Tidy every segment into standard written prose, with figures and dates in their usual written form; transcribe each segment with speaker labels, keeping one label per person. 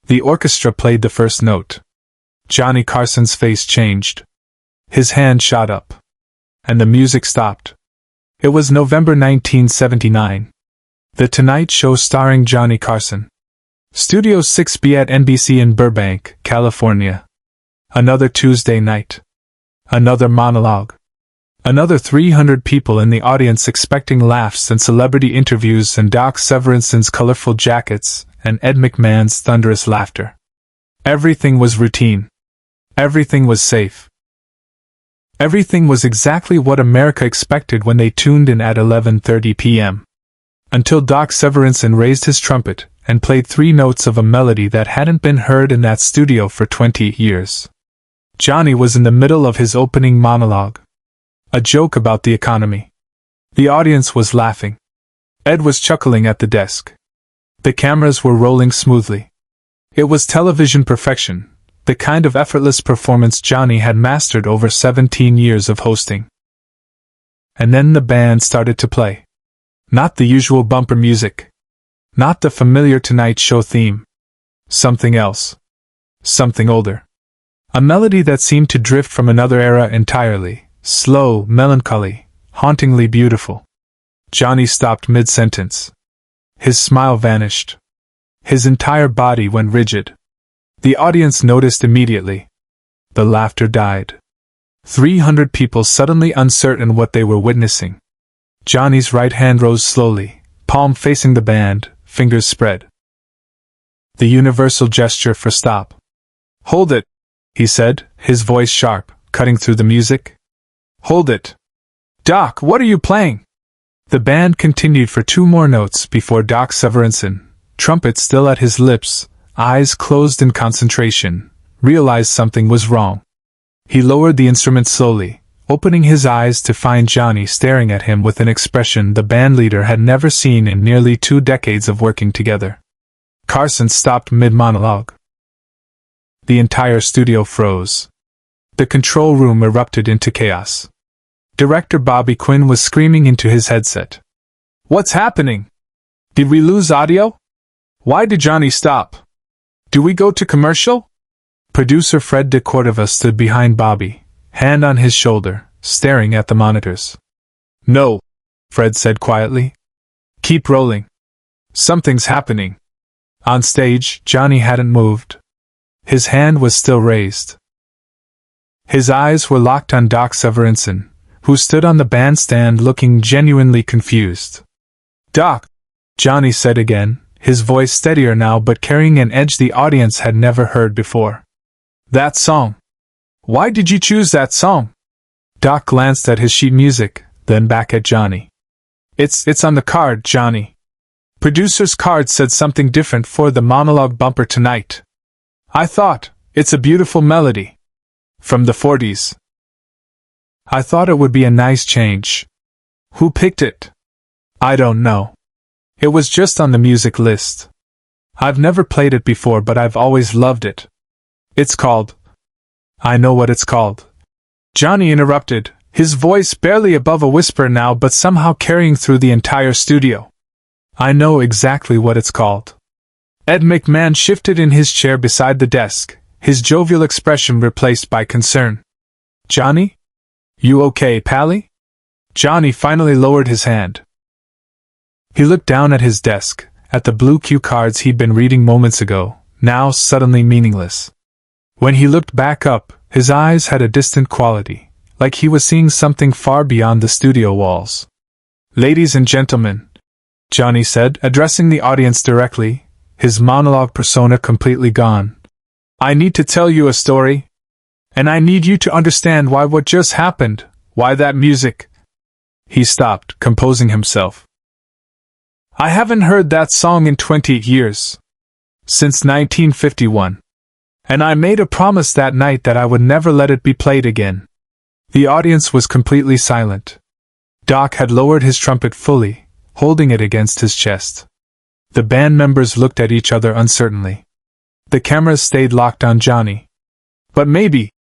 Speaker 1: The orchestra played the first note. Johnny Carson's face changed. His hand shot up. And the music stopped. It was November 1979. The Tonight Show starring Johnny Carson. Studio 6B at NBC in Burbank, California. Another Tuesday night. Another monologue. Another 300 people in the audience expecting laughs and celebrity interviews and Doc Severinsen's colorful jackets and Ed McMahon's thunderous laughter. Everything was routine. Everything was safe. Everything was exactly what America expected when they tuned in at 11:30 p.m. Until Doc Severinsen raised his trumpet and played 3 notes of a melody that hadn't been heard in that studio for 20 years. Johnny was in the middle of his opening monologue. A joke about the economy. The audience was laughing. Ed was chuckling at the desk. The cameras were rolling smoothly. It was television perfection, the kind of effortless performance Johnny had mastered over 17 years of hosting. And then the band started to play. Not the usual bumper music. Not the familiar Tonight Show theme. Something else. Something older. A melody that seemed to drift from another era entirely. Slow, melancholy, hauntingly beautiful. Johnny stopped mid-sentence. His smile vanished. His entire body went rigid. The audience noticed immediately. The laughter died. 300 people suddenly uncertain what they were witnessing. Johnny's right hand rose slowly, palm facing the band, fingers spread. The universal gesture for stop. "Hold it," he said, his voice sharp, cutting through the music. "Hold it. Doc, what are you playing?" The band continued for 2 more notes before Doc Severinsen, trumpet still at his lips, eyes closed in concentration, realized something was wrong. He lowered the instrument slowly, opening his eyes to find Johnny staring at him with an expression the bandleader had never seen in nearly 2 decades of working together. Carson stopped mid-monologue. The entire studio froze. The control room erupted into chaos. Director Bobby Quinn was screaming into his headset. "What's happening? Did we lose audio? Why did Johnny stop? Do we go to commercial?" Producer Fred de Cordova stood behind Bobby, hand on his shoulder, staring at the monitors. "No," Fred said quietly. "Keep rolling. Something's happening." On stage, Johnny hadn't moved. His hand was still raised. His eyes were locked on Doc Severinsen, who stood on the bandstand looking genuinely confused. "Doc," Johnny said again, his voice steadier now but carrying an edge the audience had never heard before. "That song. Why did you choose that song?" Doc glanced at his sheet music, then back at Johnny. It's on the card, Johnny. Producer's card said something different for the monologue bumper tonight. I thought, it's a beautiful melody. From the 40s. I thought it would be a nice change. Who picked it? I don't know. It was just on the music list. I've never played it before, but I've always loved it. It's called... I know what it's called. Johnny interrupted, his voice barely above a whisper now but somehow carrying through the entire studio. I know exactly what it's called. Ed McMahon shifted in his chair beside the desk, his jovial expression replaced by concern. Johnny? You okay, Pally? Johnny finally lowered his hand. He looked down at his desk, at the blue cue cards he'd been reading moments ago, now suddenly meaningless. When he looked back up, his eyes had a distant quality, like he was seeing something far beyond the studio walls. Ladies and gentlemen, Johnny said, addressing the audience directly, his monologue persona completely gone. I need to tell you a story. And I need you to understand why what just happened, why that music. He stopped, composing himself. I haven't heard that song in 20 years. Since 1951. And I made a promise that night that I would never let it be played again. The audience was completely silent. Doc had lowered his trumpet fully, holding it against his chest. The band members looked at each other uncertainly. The cameras stayed locked on Johnny. But maybe,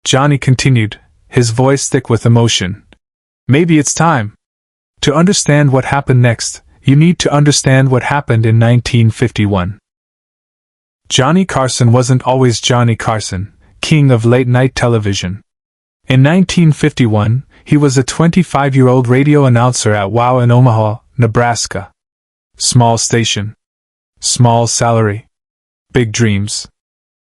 Speaker 1: Johnny continued, his voice thick with emotion. Maybe it's time. To understand what happened next, you need to understand what happened in 1951. Johnny Carson wasn't always Johnny Carson, king of late-night television. In 1951, he was a 25-year-old radio announcer at WOW in Omaha, Nebraska. Small station. Small salary. Big dreams.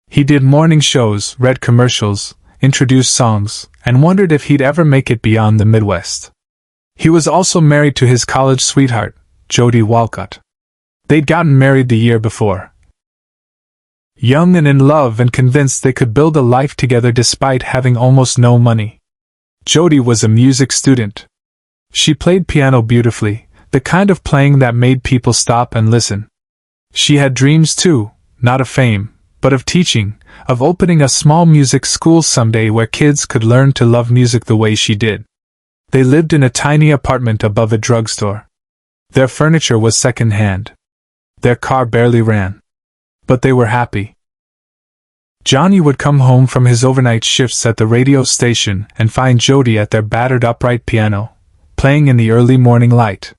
Speaker 1: He did morning shows, read commercials, introduced songs, and wondered if he'd ever make it beyond the Midwest. He was also married to his college sweetheart, Jody Wolcott. They'd gotten married the year before. Young and in love and convinced they could build a life together despite having almost no money. Jody was a music student. She played piano beautifully, the kind of playing that made people stop and listen. She had dreams too, not of fame, but of teaching, of opening a small music school someday where kids could learn to love music the way she did. They lived in a tiny apartment above a drugstore. Their furniture was second-hand. Their car barely ran. But they were happy. Johnny would come home from his overnight shifts at the radio station and find Jody at their battered upright piano, playing in the early morning light.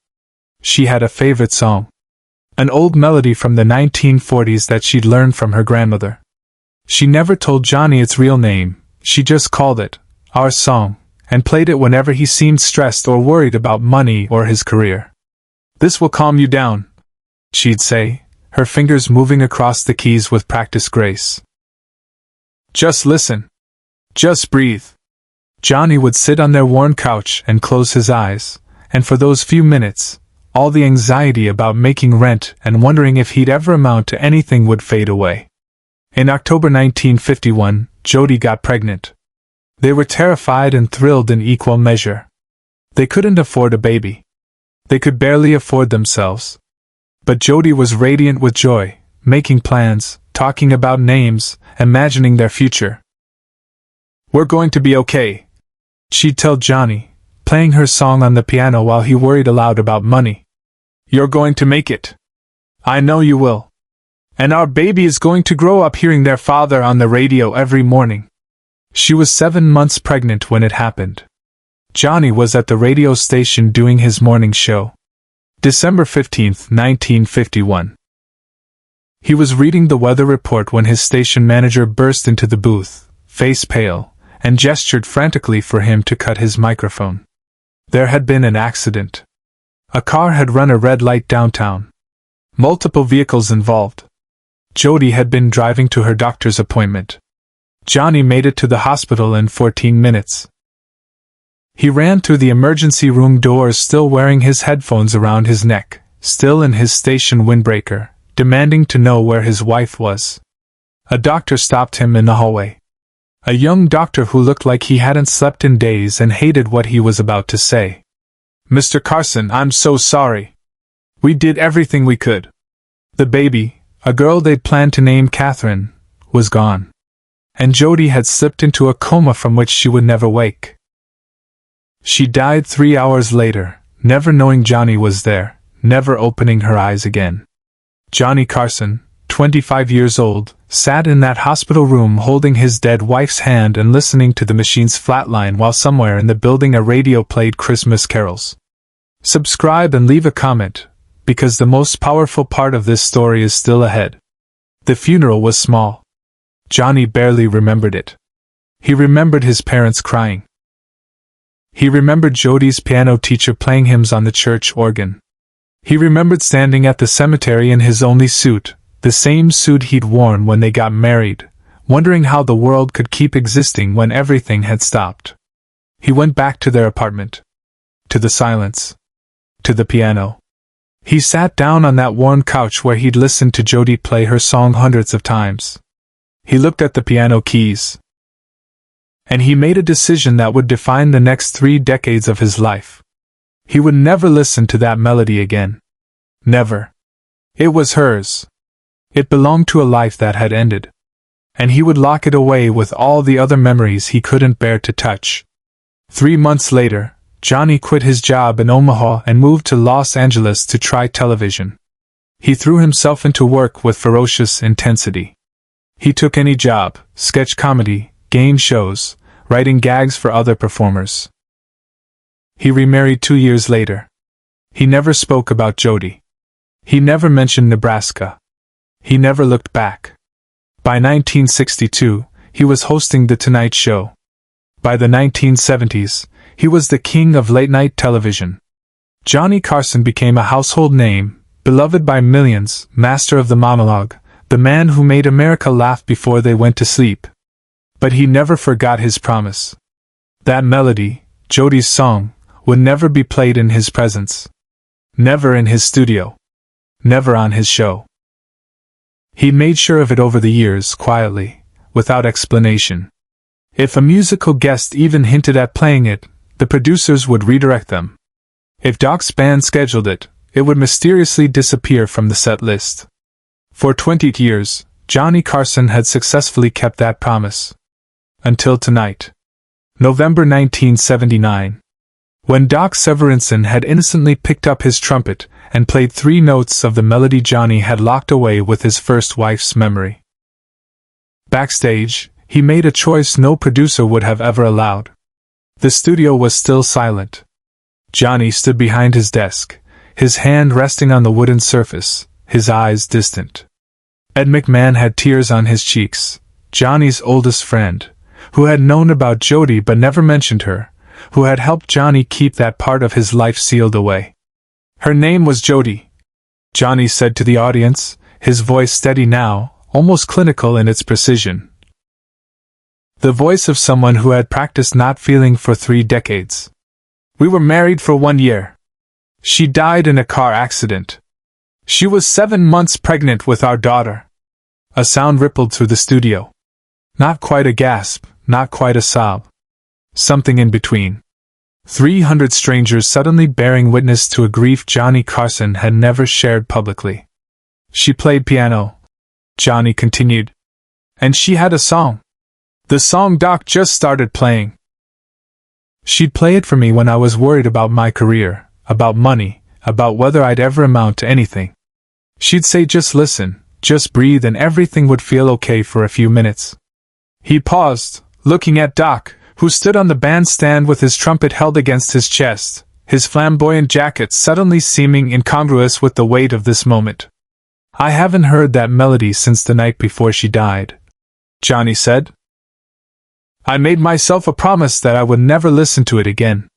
Speaker 1: She had a favorite song. An old melody from the 1940s that she'd learned from her grandmother. She never told Johnny its real name, she just called it, "Our Song," and played it whenever he seemed stressed or worried about money or his career. "This will calm you down," she'd say, her fingers moving across the keys with practiced grace. "Just listen. Just breathe." Johnny would sit on their worn couch and close his eyes, and for those few minutes, all the anxiety about making rent and wondering if he'd ever amount to anything would fade away. In October 1951, Jody got pregnant. They were terrified and thrilled in equal measure. They couldn't afford a baby. They could barely afford themselves. But Jody was radiant with joy, making plans, talking about names, imagining their future. "We're going to be okay," she'd tell Johnny, playing her song on the piano while he worried aloud about money. "You're going to make it. I know you will. And our baby is going to grow up hearing their father on the radio every morning." She was 7 months pregnant when it happened. Johnny was at the radio station doing his morning show. December 15, 1951. He was reading the weather report when his station manager burst into the booth, face pale, and gestured frantically for him to cut his microphone. There had been an accident. A car had run a red light downtown. Multiple vehicles involved. Jody had been driving to her doctor's appointment. Johnny made it to the hospital in 14 minutes. He ran through the emergency room doors still wearing his headphones around his neck, still in his station windbreaker, demanding to know where his wife was. A doctor stopped him in the hallway. A young doctor who looked like he hadn't slept in days and hated what he was about to say. "Mr. Carson, I'm so sorry. We did everything we could." The baby, a girl they'd planned to name Catherine, was gone. And Jody had slipped into a coma from which she would never wake. She died 3 hours later, never knowing Johnny was there, never opening her eyes again. Johnny Carson, 25 years old, sat in that hospital room holding his dead wife's hand and listening to the machine's flatline while somewhere in the building a radio played Christmas carols. Subscribe and leave a comment, because the most powerful part of this story is still ahead. The funeral was small. Johnny barely remembered it. He remembered his parents crying. He remembered Jody's piano teacher playing hymns on the church organ. He remembered standing at the cemetery in his only suit, the same suit he'd worn when they got married, wondering how the world could keep existing when everything had stopped. He went back to their apartment. To the silence. To the piano. He sat down on that worn couch where he'd listened to Jody play her song hundreds of times. He looked at the piano keys. And he made a decision that would define the next 3 decades of his life. He would never listen to that melody again. Never. It was hers. It belonged to a life that had ended. And he would lock it away with all the other memories he couldn't bear to touch. 3 months later, Johnny quit his job in Omaha and moved to Los Angeles to try television. He threw himself into work with ferocious intensity. He took any job, sketch comedy, game shows, writing gags for other performers. He remarried 2 years later. He never spoke about Jody. He never mentioned Nebraska. He never looked back. By 1962, he was hosting The Tonight Show. By the 1970s, he was the king of late-night television. Johnny Carson became a household name, beloved by millions, master of the monologue, the man who made America laugh before they went to sleep. But he never forgot his promise. That melody, Jody's song, would never be played in his presence. Never in his studio. Never on his show. He made sure of it over the years, quietly, without explanation. If a musical guest even hinted at playing it, the producers would redirect them. If Doc's band scheduled it, it would mysteriously disappear from the set list. For 20 years, Johnny Carson had successfully kept that promise. Until tonight. November 1979. When Doc Severinsen had innocently picked up his trumpet and played 3 notes of the melody Johnny had locked away with his first wife's memory. Backstage, he made a choice no producer would have ever allowed. The studio was still silent. Johnny stood behind his desk, his hand resting on the wooden surface, his eyes distant. Ed McMahon had tears on his cheeks, Johnny's oldest friend, who had known about Jody but never mentioned her, who had helped Johnny keep that part of his life sealed away. Her name was Jody, Johnny said to the audience, his voice steady now, almost clinical in its precision. The voice of someone who had practiced not feeling for 3 decades. We were married for 1 year. She died in a car accident. She was 7 months pregnant with our daughter. A sound rippled through the studio. Not quite a gasp, not quite a sob. Something in between. 300 strangers suddenly bearing witness to a grief Johnny Carson had never shared publicly. She played piano, Johnny continued. And she had a song. The song Doc just started playing. She'd play it for me when I was worried about my career, about money, about whether I'd ever amount to anything. She'd say just listen, just breathe and everything would feel okay for a few minutes. He paused, looking at Doc, who stood on the bandstand with his trumpet held against his chest, his flamboyant jacket suddenly seeming incongruous with the weight of this moment. I haven't heard that melody since the night before she died, Johnny said. I made myself a promise that I would never listen to it again.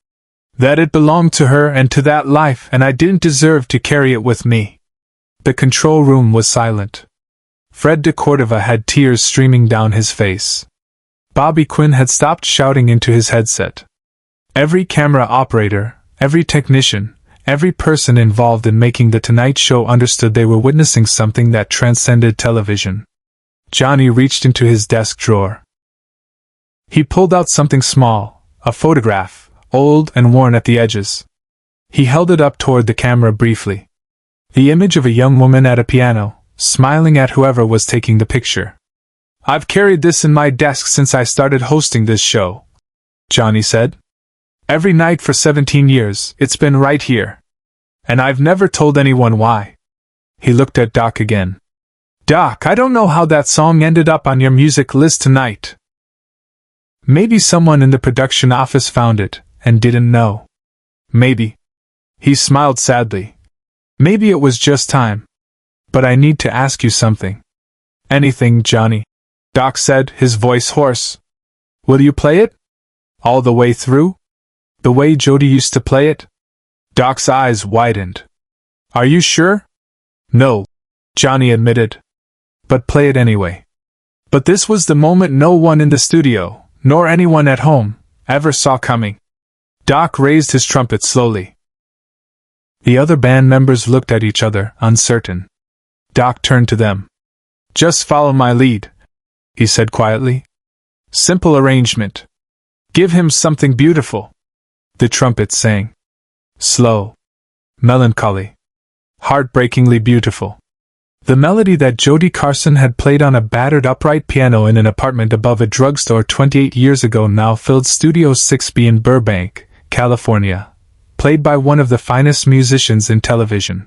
Speaker 1: That it belonged to her and to that life and I didn't deserve to carry it with me. The control room was silent. Fred de Cordova had tears streaming down his face. Bobby Quinn had stopped shouting into his headset. Every camera operator, every technician, every person involved in making The Tonight Show understood they were witnessing something that transcended television. Johnny reached into his desk drawer. He pulled out something small, a photograph, old and worn at the edges. He held it up toward the camera briefly. The image of a young woman at a piano, smiling at whoever was taking the picture. I've carried this in my desk since I started hosting this show, Johnny said. Every night for 17 years, it's been right here. And I've never told anyone why. He looked at Doc again. Doc, I don't know how that song ended up on your music list tonight. Maybe someone in the production office found it, and didn't know. Maybe. He smiled sadly. Maybe it was just time. But I need to ask you something. Anything, Johnny, Doc said, his voice hoarse. Will you play it? All the way through? The way Jody used to play it? Doc's eyes widened. Are you sure? No, Johnny admitted. But play it anyway. But this was the moment no one in the studio, nor anyone at home, ever saw coming. Doc raised his trumpet slowly. The other band members looked at each other, uncertain. Doc turned to them. Just follow my lead, he said quietly. Simple arrangement. Give him something beautiful. The trumpet sang. Slow. Melancholy. Heartbreakingly beautiful. The melody that Jody Carson had played on a battered upright piano in an apartment above a drugstore 28 years ago now filled Studio 6B in Burbank, California, played by one of the finest musicians in television.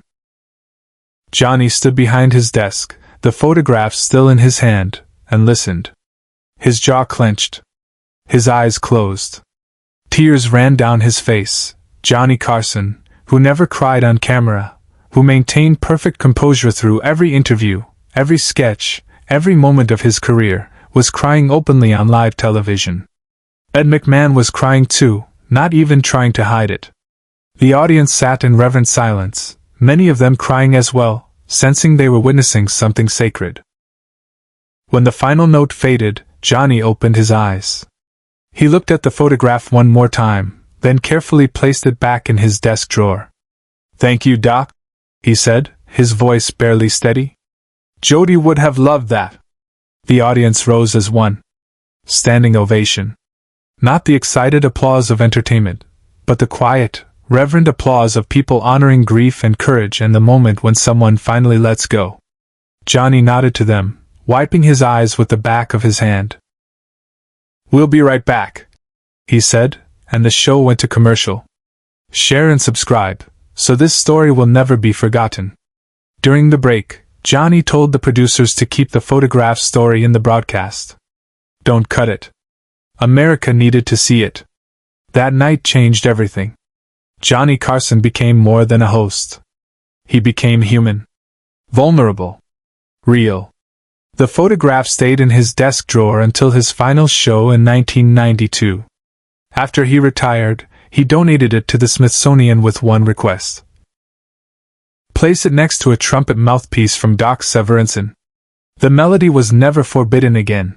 Speaker 1: Johnny stood behind his desk, the photograph still in his hand, and listened. His jaw clenched. His eyes closed. Tears ran down his face. Johnny Carson, who never cried on camera, who maintained perfect composure through every interview, every sketch, every moment of his career, was crying openly on live television. Ed McMahon was crying too, not even trying to hide it. The audience sat in reverent silence, many of them crying as well, sensing they were witnessing something sacred. When the final note faded, Johnny opened his eyes. He looked at the photograph one more time, then carefully placed it back in his desk drawer. "Thank you, Doc," he said, his voice barely steady. "Jody would have loved that." The audience rose as one. Standing ovation. Not the excited applause of entertainment, but the quiet, reverent applause of people honoring grief and courage and the moment when someone finally lets go. Johnny nodded to them, wiping his eyes with the back of his hand. "We'll be right back," he said, and the show went to commercial. Share and subscribe, so this story will never be forgotten. During the break, Johnny told the producers to keep the photograph story in the broadcast. Don't cut it. America needed to see it. That night changed everything. Johnny Carson became more than a host. He became human. Vulnerable. Real. The photograph stayed in his desk drawer until his final show in 1992. After he retired, he donated it to the Smithsonian with one request. Place it next to a trumpet mouthpiece from Doc Severinsen. The melody was never forbidden again.